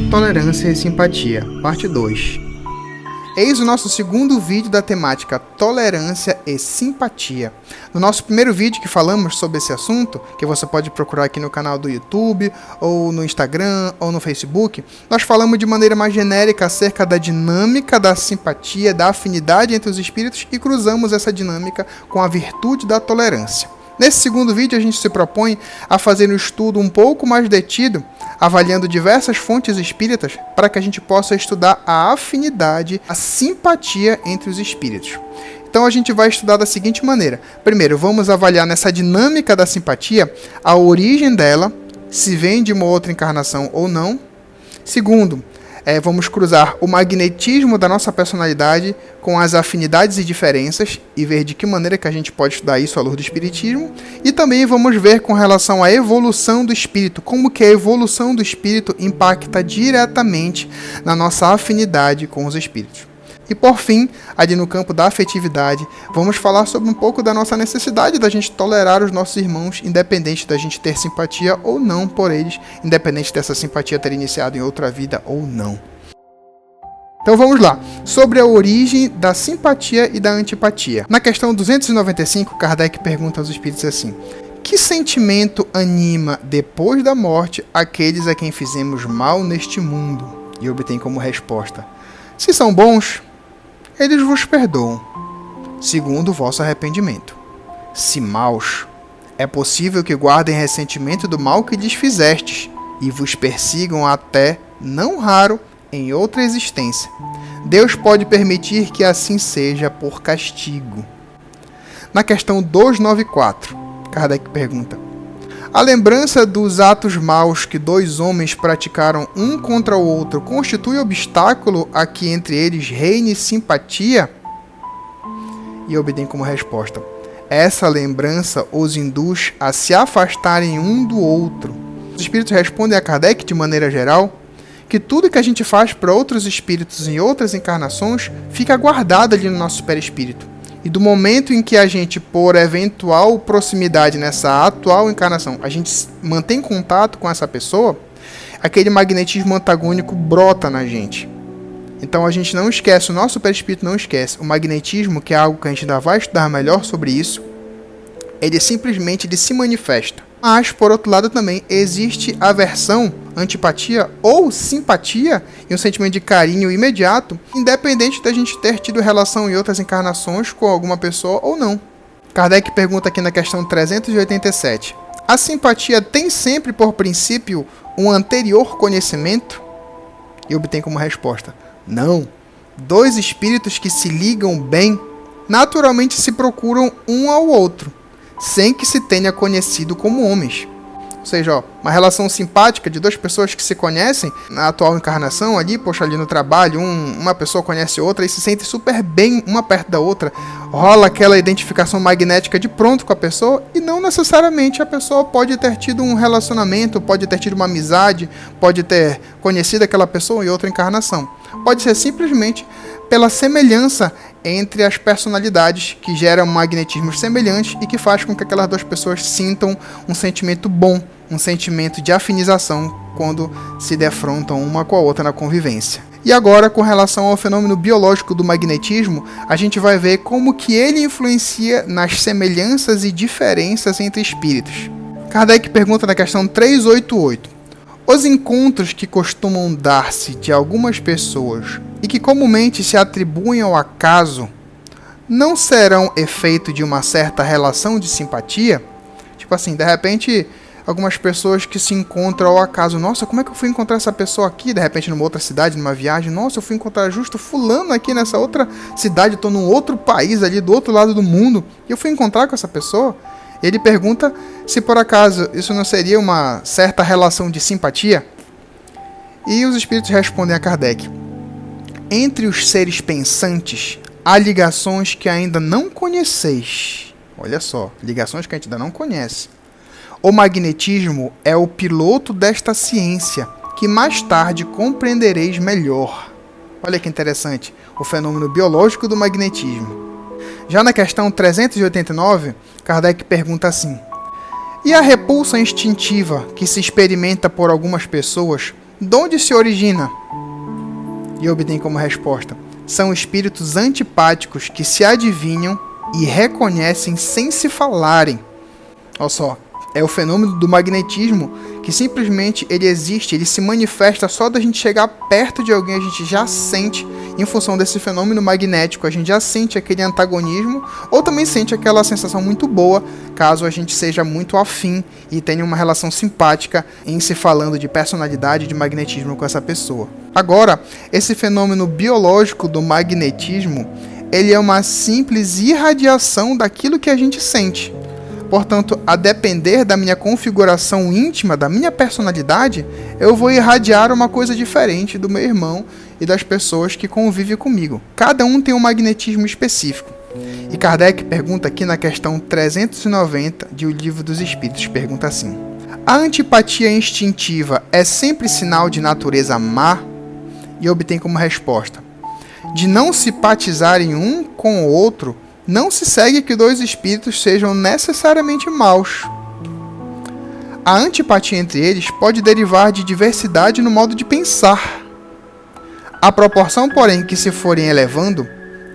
Tolerância e Simpatia, parte 2. Eis o nosso segundo vídeo da temática Tolerância e Simpatia. No nosso primeiro vídeo que falamos sobre esse assunto, que você pode procurar aqui no canal do YouTube, ou no Instagram, ou no Facebook, nós falamos de maneira mais genérica acerca da dinâmica da simpatia, da afinidade entre os espíritos e cruzamos essa dinâmica com a virtude da tolerância. Nesse segundo vídeo a gente se propõe a fazer um estudo um pouco mais detido, avaliando diversas fontes espíritas para que a gente possa estudar a afinidade, a simpatia entre os espíritos. Então a gente vai estudar da seguinte maneira. Primeiro, vamos avaliar nessa dinâmica da simpatia a origem dela, se vem de uma outra encarnação ou não. Segundo, vamos cruzar o magnetismo da nossa personalidade com as afinidades e diferenças e ver de que maneira que a gente pode estudar isso à luz do espiritismo. E também vamos ver com relação à evolução do espírito, como que a evolução do espírito impacta diretamente na nossa afinidade com os espíritos. E por fim, ali no campo da afetividade, vamos falar sobre um pouco da nossa necessidade da gente tolerar os nossos irmãos, independente da gente ter simpatia ou não por eles, independente dessa simpatia ter iniciado em outra vida ou não. Então vamos lá, sobre a origem da simpatia e da antipatia. Na questão 295, Kardec pergunta aos espíritos assim: que sentimento anima depois da morte aqueles a quem fizemos mal neste mundo? E obtém como resposta: se são bons, eles vos perdoam, segundo o vosso arrependimento. Se maus, é possível que guardem ressentimento do mal que lhes fizestes, e vos persigam até, não raro, em outra existência. Deus pode permitir que assim seja por castigo. Na questão 294, Kardec pergunta: a lembrança dos atos maus que dois homens praticaram um contra o outro constitui obstáculo a que entre eles reine simpatia? E obtém como resposta: essa lembrança os induz a se afastarem um do outro. Os espíritos respondem a Kardec de maneira geral que tudo que a gente faz para outros espíritos em outras encarnações fica guardado ali no nosso perispírito. E do momento em que a gente, por eventual proximidade nessa atual encarnação, a gente mantém contato com essa pessoa, aquele magnetismo antagônico brota na gente. Então a gente não esquece, o nosso perispírito não esquece. O magnetismo, que é algo que a gente ainda vai estudar melhor sobre isso, ele simplesmente se manifesta. Mas, por outro lado, também existe aversão, antipatia ou simpatia e um sentimento de carinho imediato, independente da gente ter tido relação em outras encarnações com alguma pessoa ou não. Kardec pergunta aqui na questão 387. A simpatia tem sempre por princípio um anterior conhecimento? E obtém como resposta: não. Dois espíritos que se ligam bem naturalmente se procuram um ao outro, sem que se tenha conhecido como homens. Ou seja, uma relação simpática de duas pessoas que se conhecem na atual encarnação ali, ali no trabalho, uma pessoa conhece outra e se sente super bem uma perto da outra, rola aquela identificação magnética de pronto com a pessoa e não necessariamente a pessoa pode ter tido um relacionamento, pode ter tido uma amizade, pode ter conhecido aquela pessoa em outra encarnação. Pode ser simplesmente pela semelhança entre as personalidades que geram magnetismos semelhantes e que faz com que aquelas duas pessoas sintam um sentimento bom, um sentimento de afinização quando se defrontam uma com a outra na convivência. E agora, com relação ao fenômeno biológico do magnetismo, a gente vai ver como que ele influencia nas semelhanças e diferenças entre espíritos. Kardec pergunta na questão 388. Os encontros que costumam dar-se de algumas pessoas e que comumente se atribuem ao acaso não serão efeito de uma certa relação de simpatia? Tipo assim, de repente, algumas pessoas que se encontram ao acaso. Nossa, como é que eu fui encontrar essa pessoa aqui? De repente, numa outra cidade, numa viagem. Nossa, eu fui encontrar justo fulano aqui nessa outra cidade. Estou num outro país ali, do outro lado do mundo. E eu fui encontrar com essa pessoa. Ele pergunta se por acaso isso não seria uma certa relação de simpatia? E os espíritos respondem a Kardec: entre os seres pensantes há ligações que ainda não conheceis. Olha só, ligações que a gente ainda não conhece. O magnetismo é o piloto desta ciência, que mais tarde compreendereis melhor. Olha que interessante, o fenômeno biológico do magnetismo. Já na questão 389, Kardec pergunta assim: e a repulsa instintiva que se experimenta por algumas pessoas De onde se origina? E obtém como resposta: são espíritos antipáticos que se adivinham e reconhecem sem se falarem. Olha só, é o fenômeno do magnetismo que simplesmente ele existe, ele se manifesta só da gente chegar perto de alguém, a gente já sente, em função desse fenômeno magnético, a gente já sente aquele antagonismo, ou também sente aquela sensação muito boa, caso a gente seja muito afim e tenha uma relação simpática em se falando de personalidade, de magnetismo com essa pessoa. Agora, esse fenômeno biológico do magnetismo, ele é uma simples irradiação daquilo que a gente sente. Portanto, a depender da minha configuração íntima, da minha personalidade, eu vou irradiar uma coisa diferente do meu irmão e das pessoas que convivem comigo. Cada um tem um magnetismo específico. E Kardec pergunta aqui na questão 390 de O Livro dos Espíritos, pergunta assim: a antipatia instintiva é sempre sinal de natureza má? E obtém como resposta: de não simpatizarem um com o outro, não se segue que dois espíritos sejam necessariamente maus. A antipatia entre eles pode derivar de diversidade no modo de pensar. À proporção, porém, que se forem elevando,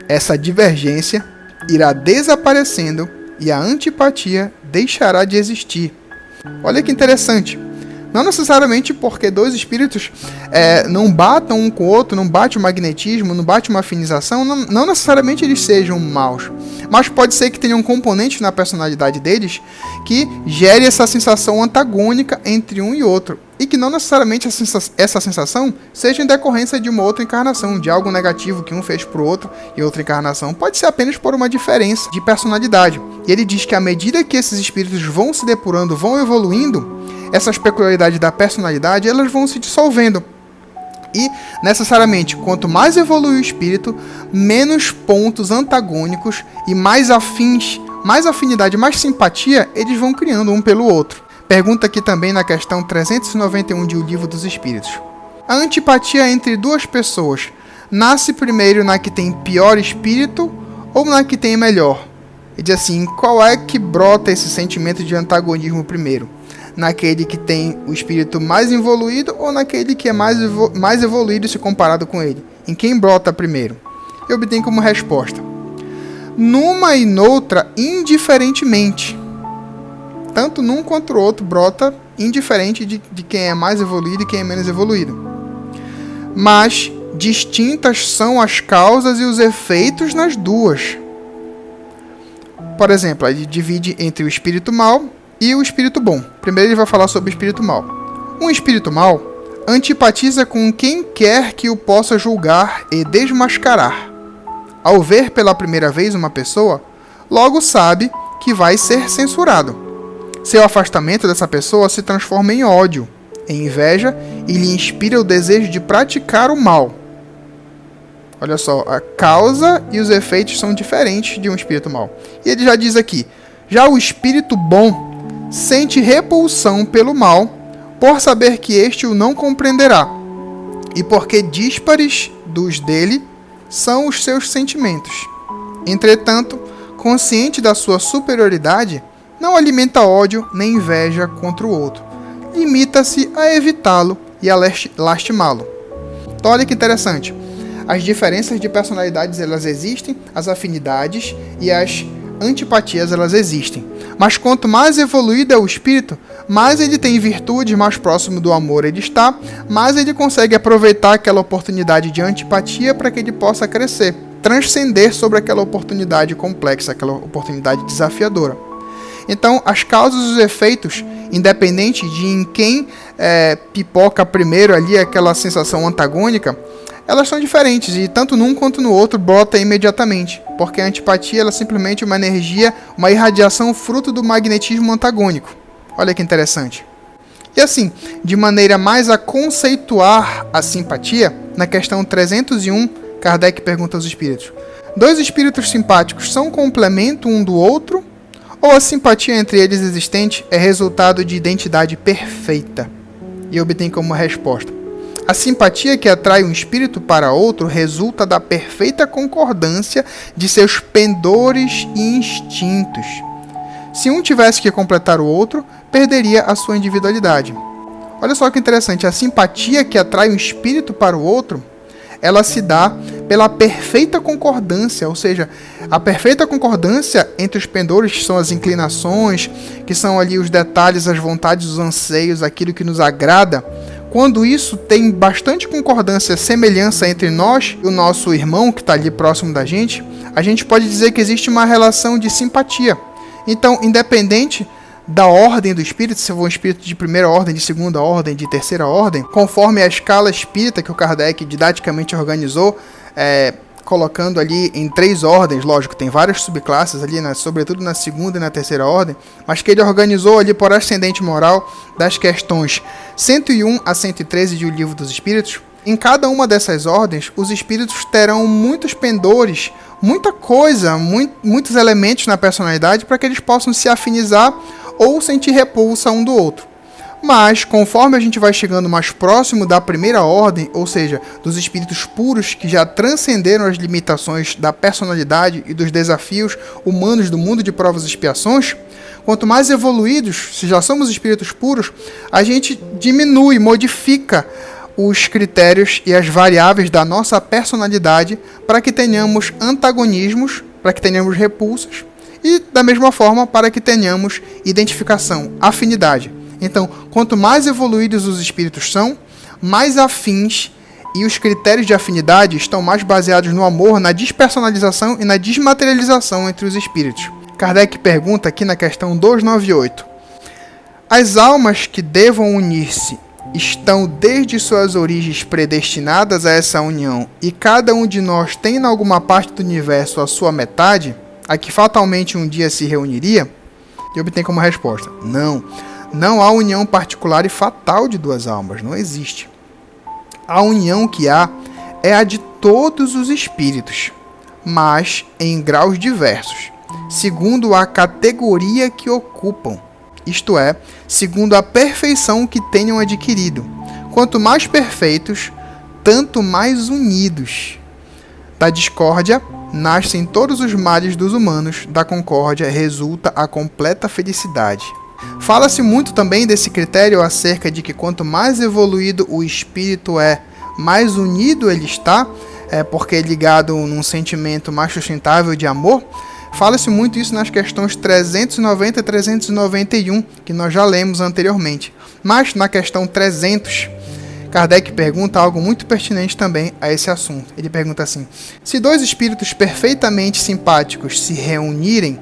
essa divergência irá desaparecendo e a antipatia deixará de existir. Olha que interessante. Não necessariamente porque dois espíritos não batam um com o outro, não bate o magnetismo, não bate uma afinização, não necessariamente eles sejam maus. Mas pode ser que tenha um componente na personalidade deles que gere essa sensação antagônica entre um e outro. E que não necessariamente essa sensação seja em decorrência de uma outra encarnação, de algo negativo que um fez para o outro em outra encarnação. Pode ser apenas por uma diferença de personalidade. E ele diz que à medida que esses espíritos vão se depurando, vão evoluindo, essas peculiaridades da personalidade elas vão se dissolvendo. E, necessariamente, quanto mais evolui o espírito, menos pontos antagônicos e mais afins, mais afinidade, mais simpatia, eles vão criando um pelo outro. Pergunta aqui também na questão 391 de O Livro dos Espíritos: a antipatia entre duas pessoas nasce primeiro na que tem pior espírito ou na que tem melhor? E diz assim, qual é que brota esse sentimento de antagonismo primeiro? Naquele que tem o espírito mais evoluído ou naquele que é mais evoluído se comparado com ele? Em quem brota primeiro? E obtém como resposta: numa e noutra indiferentemente. Tanto num quanto o outro brota indiferente de quem é mais evoluído e quem é menos evoluído. Mas distintas são as causas e os efeitos nas duas. Por exemplo, ele divide entre o espírito mau e o espírito bom. Primeiro ele vai falar sobre o espírito mau. Um espírito mau antipatiza com quem quer que o possa julgar e desmascarar. Ao ver pela primeira vez uma pessoa, logo sabe que vai ser censurado. Seu afastamento dessa pessoa se transforma em ódio, em inveja e lhe inspira o desejo de praticar o mal. Olha só, a causa e os efeitos são diferentes de um espírito mau. E ele já diz aqui, já o espírito bom sente repulsão pelo mal, por saber que este o não compreenderá, e porque díspares dos dele são os seus sentimentos. Entretanto, consciente da sua superioridade, não alimenta ódio nem inveja contra o outro. Limita-se a evitá-lo e a lastimá-lo. Então, olha que interessante. As diferenças de personalidades elas existem, as afinidades e as antipatias elas existem. Mas quanto mais evoluído é o espírito, mais ele tem virtude, mais próximo do amor ele está, mais ele consegue aproveitar aquela oportunidade de antipatia para que ele possa crescer, transcender sobre aquela oportunidade complexa, aquela oportunidade desafiadora. Então, as causas e os efeitos, independente de em quem pipoca primeiro ali aquela sensação antagônica, elas são diferentes e tanto num quanto no outro brota imediatamente, porque a antipatia ela é simplesmente uma energia, uma irradiação fruto do magnetismo antagônico. Olha que interessante. E assim, de maneira mais a conceituar a simpatia, na questão 301, Kardec pergunta aos espíritos: dois espíritos simpáticos são complemento um do outro? Ou a simpatia entre eles existente é resultado de identidade perfeita? E obtém como resposta: a simpatia que atrai um espírito para outro resulta da perfeita concordância de seus pendores e instintos. Se um tivesse que completar o outro, perderia a sua individualidade. Olha só que interessante, a simpatia que atrai um espírito para o outro, ela se dá pela perfeita concordância, ou seja, a perfeita concordância entre os pendores, que são as inclinações, que são ali os detalhes, as vontades, os anseios, aquilo que nos agrada. Quando isso tem bastante concordância, semelhança entre nós e o nosso irmão que está ali próximo da gente, a gente pode dizer que existe uma relação de simpatia. Então, independente da ordem do espírito, se for um espírito de primeira ordem, de segunda ordem, de terceira ordem, conforme a escala espírita que o Kardec didaticamente organizou, colocando ali em 3 ordens, lógico, tem várias subclasses ali, sobretudo na segunda e na terceira ordem, mas que ele organizou ali por ascendente moral das questões 101 a 113 de O Livro dos Espíritos. Em cada uma dessas ordens, os espíritos terão muitos pendores, muita coisa, muitos elementos na personalidade para que eles possam se afinizar ou sentir repulsa um do outro. Mas, conforme a gente vai chegando mais próximo da primeira ordem, ou seja, dos espíritos puros que já transcenderam as limitações da personalidade e dos desafios humanos do mundo de provas e expiações, quanto mais evoluídos, se já somos espíritos puros, a gente diminui, modifica os critérios e as variáveis da nossa personalidade para que tenhamos antagonismos, para que tenhamos repulsas e, da mesma forma, para que tenhamos identificação, afinidade. Então, quanto mais evoluídos os espíritos são, mais afins, e os critérios de afinidade estão mais baseados no amor, na despersonalização e na desmaterialização entre os espíritos. Kardec pergunta aqui na questão 298. As almas que devam unir-se estão desde suas origens predestinadas a essa união e cada um de nós tem em alguma parte do universo a sua metade, a que fatalmente um dia se reuniria? E obtém como resposta: não há união particular e fatal de duas almas, não existe. A união que há é a de todos os espíritos, mas em graus diversos, segundo a categoria que ocupam, isto é, segundo a perfeição que tenham adquirido. Quanto mais perfeitos, tanto mais unidos. Da discórdia nascem todos os males dos humanos, da concórdia resulta a completa felicidade. Fala-se muito também desse critério acerca de que quanto mais evoluído o espírito é, mais unido ele está, porque é ligado num sentimento mais sustentável de amor. Fala-se muito isso nas questões 390 e 391, que nós já lemos anteriormente. Mas na questão 300, Kardec pergunta algo muito pertinente também a esse assunto. Ele pergunta assim: se dois espíritos perfeitamente simpáticos se reunirem,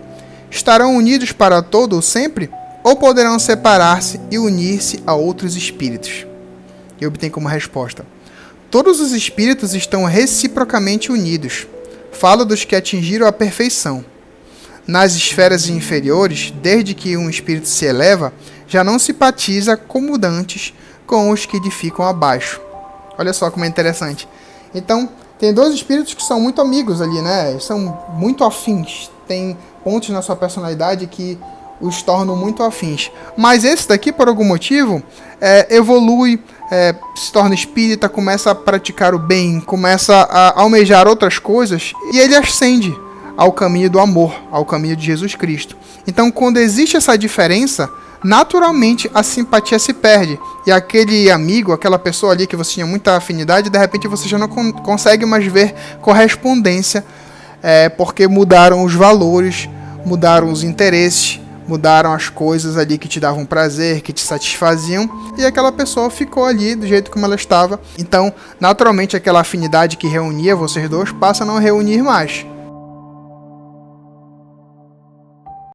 estarão unidos para todo ou sempre? Ou poderão separar-se e unir-se a outros espíritos? E obtém como resposta: todos os espíritos estão reciprocamente unidos. Falo dos que atingiram a perfeição. Nas esferas inferiores, desde que um espírito se eleva, já não simpatiza como dantes com os que ficam abaixo. Olha só como é interessante. Então, tem dois espíritos que são muito amigos ali, né? São muito afins. Tem pontos na sua personalidade que os tornam muito afins. Mas esse daqui, por algum motivo, evolui, se torna espírita, começa a praticar o bem, começa a almejar outras coisas e ele ascende ao caminho do amor, ao caminho de Jesus Cristo. Então, quando existe essa diferença, naturalmente a simpatia se perde. E aquele amigo, aquela pessoa ali que você tinha muita afinidade, de repente você já não consegue mais ver correspondência, porque mudaram os valores, mudaram os interesses, mudaram as coisas ali que te davam prazer, que te satisfaziam, e aquela pessoa ficou ali do jeito como ela estava. Então, naturalmente, aquela afinidade que reunia vocês dois passa a não reunir mais.